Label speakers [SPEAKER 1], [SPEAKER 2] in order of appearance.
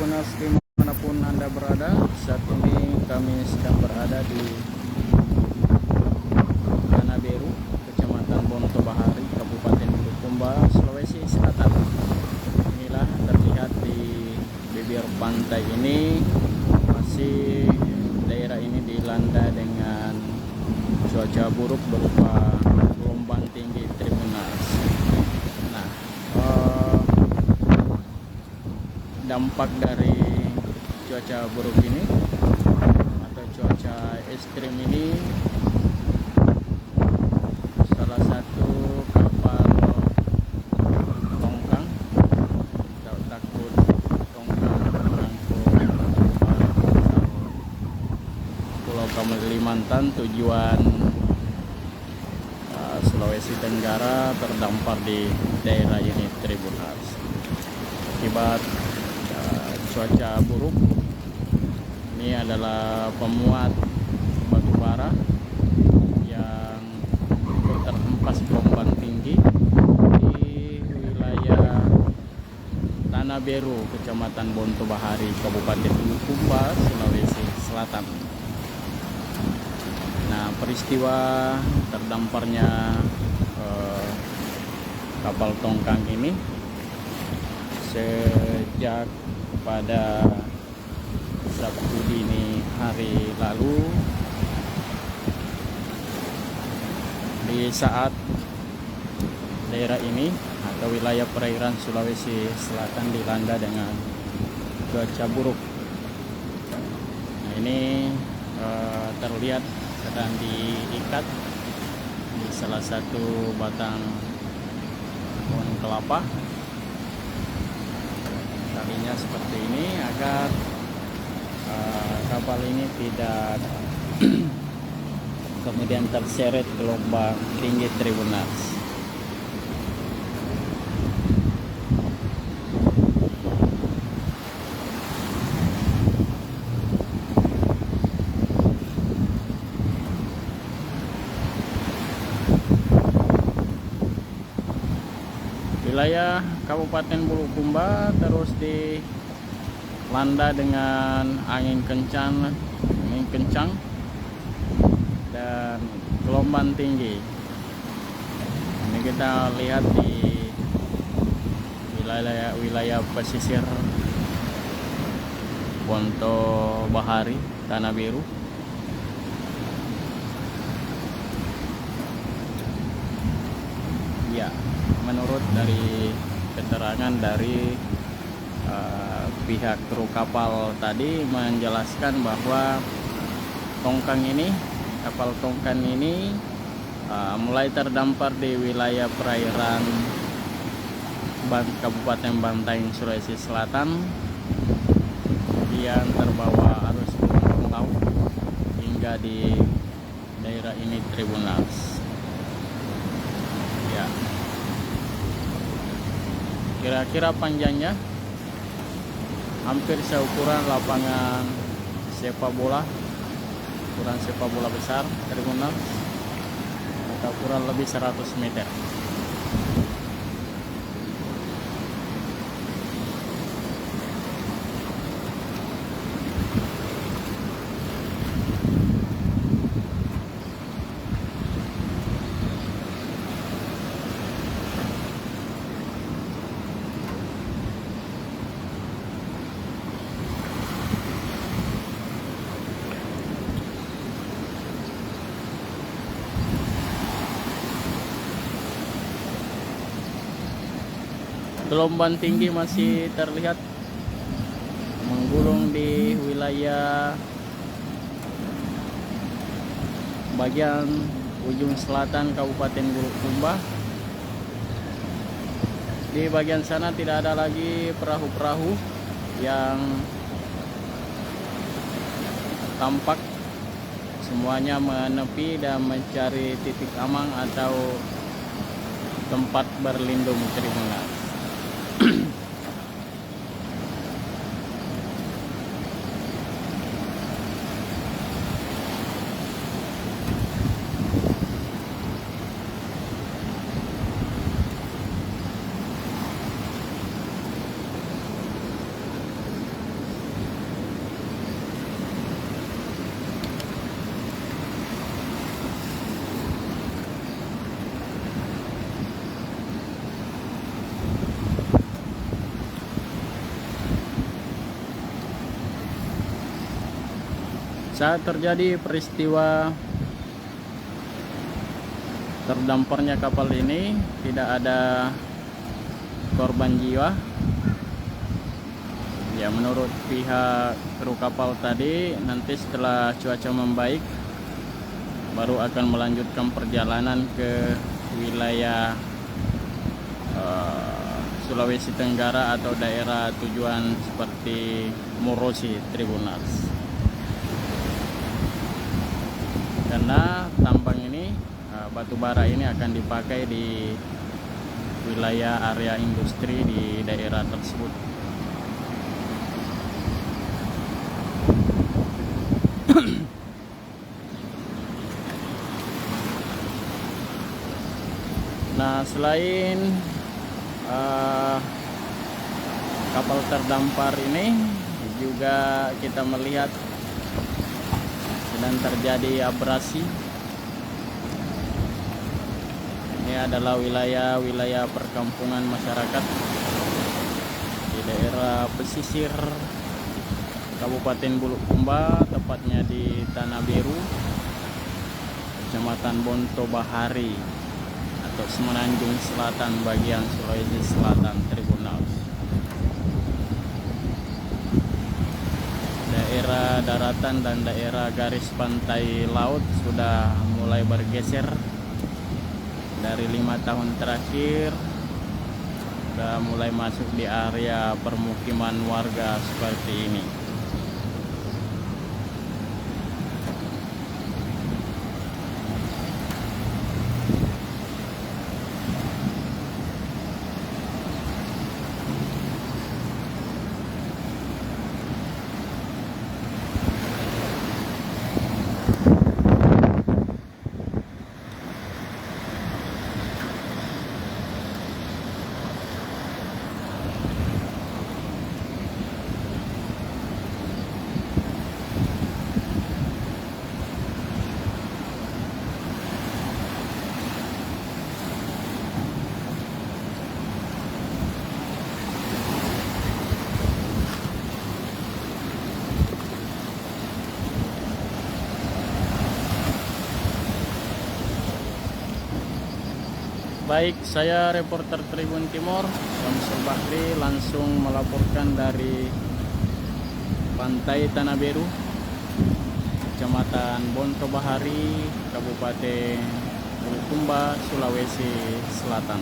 [SPEAKER 1] Tribuners dimanapun Anda berada. Saat ini kami sedang berada di Tanah Beru, Kecamatan Bonto Bahari, Kabupaten Bulukumba, Sulawesi Selatan. Inilah terlihat di bibir pantai ini, masih daerah ini dilanda dengan cuaca buruk berupa gelombang tinggi Tribuners. Nah, dampak dari cuaca buruk ini atau cuaca ekstrim ini, salah satu kapal tongkang atau takut tongkang mengangkut Pulau Kalimantan tujuan Sulawesi Tenggara terdampar di daerah ini Tribuners. Akibat cuaca buruk ini adalah pemuat batu bara yang terhempas gelombang tinggi di wilayah Tanah Beru, Kecamatan Bonto Bahari, Kabupaten Bulukumba, Sulawesi Selatan. Nah, peristiwa terdamparnya kapal tongkang ini sejak pada Sabtu dini hari lalu, di saat daerah ini atau wilayah perairan Sulawesi Selatan dilanda dengan cuaca buruk. Nah, ini terlihat sedang diikat di salah satu batang pohon kelapa. Talinya seperti ini agar kapal ini tidak kemudian terseret gelombang tinggi Tribuners. Wilayah Kabupaten Bulukumba terus dilanda dengan angin kencang dan gelombang tinggi. Ini kita lihat di wilayah pesisir Bonto Bahari, Tanah Biru. Ya, menurut dari keterangan dari pihak kru kapal tadi menjelaskan bahwa kapal tongkang ini mulai terdampar di wilayah perairan Kabupaten Bantaeng, Sulawesi Selatan, kemudian terbawa arus gelombang laut hingga di daerah ini Tribuners. Ya, kira-kira panjangnya hampir seukuran lapangan sepak bola, ukuran sepak bola besar Tribuners, atau kurang lebih 100 meter. Gelombang tinggi masih terlihat menggulung di wilayah bagian ujung selatan Kabupaten Bulukumba. Di bagian sana tidak ada lagi perahu-perahu yang tampak, semuanya menepi dan mencari titik aman atau tempat berlindung Tribuners. Saat terjadi peristiwa terdamparnya kapal ini, tidak ada korban jiwa. Ya, menurut pihak kru kapal tadi, nanti setelah cuaca membaik baru akan melanjutkan perjalanan ke wilayah Sulawesi Tenggara atau daerah tujuan seperti Murosi, Tribunals. Karena tambang ini, batu bara ini akan dipakai di wilayah area industri di daerah tersebut. Nah, selain kapal terdampar ini, juga kita melihat sedang terjadi abrasi. Ini adalah wilayah perkampungan masyarakat di daerah pesisir Kabupaten Bulukumba, tepatnya di Tanah Biru, Kecamatan Bonto Bahari atau Semenanjung Selatan, bagian Sulawesi Selatan, Tribunals. Daerah daratan dan daerah garis pantai laut sudah mulai bergeser. Dari 5 tahun terakhir sudah mulai masuk di area permukiman warga seperti ini. Baik, saya reporter Tribun Timur, Syamsul Bahri, langsung melaporkan dari Pantai Tanah Biru, Kecamatan Bonto Bahari, Kabupaten Bulukumba, Sulawesi Selatan.